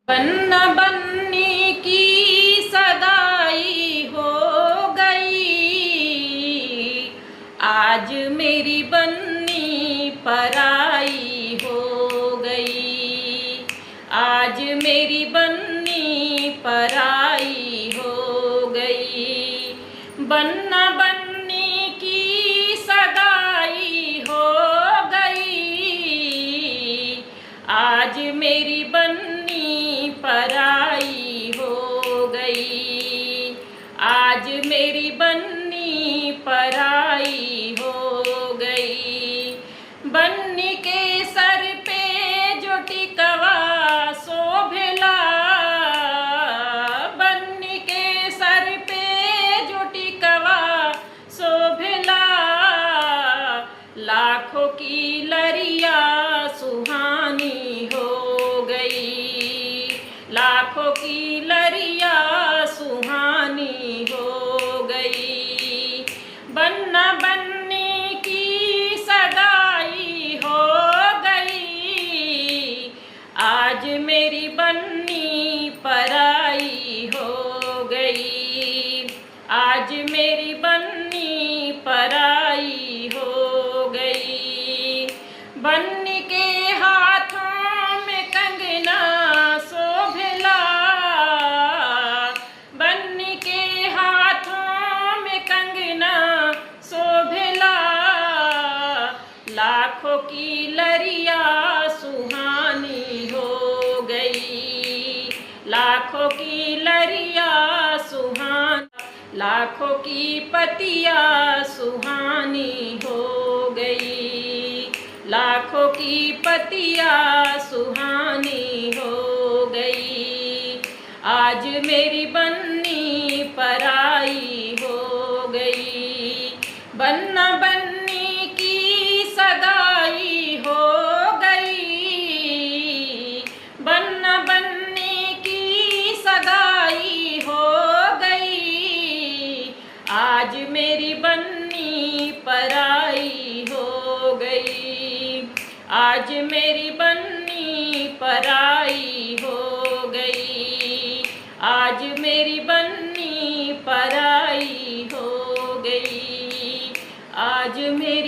बन्ना बन्नी की सगाई हो गई, आज मेरी बन्नी पराई हो गई। आज मेरी बन्नी पराई हो गई। बन्ना बन्नी की सगाई हो गई, आज मेरी बन्नी पराई हो गई। आज मेरी बन्नी पराई हो गई। बन्नी के सर पे जो टिकवा शोभेला, बन्नी के सर पे जो टिकवा शोभेला, लाखों की लरिया सुहानी हो गई। लाखों की लरिया सुहानी हो गई। बन्ना बन्नी की सगाई हो गई, आज मेरी बन्नी पराई हो गई। आज मेरी बन्नी पराई हो गई। बन्नी के हाथों में कंगना शोभेला, बन्नी के हाथों में कंगना शोभेला, लाखों की लरिया सुहानी हो गई। लाखों की लरिया सुहानी, लाखों की पतिया सुहानी हो गई। लाखों की पतिया सुहानी हो गई। आज मेरी बन्नी पराई हो गई। बन्ना बन्नी की सगाई हो गई। बन्ना बन्नी की सगाई हो गई, आज मेरी बन्नी पराई हो गई। आज मेरी बन्नी पराई हो गई। आज मेरी बन्नी पराई हो गई। आज मेरी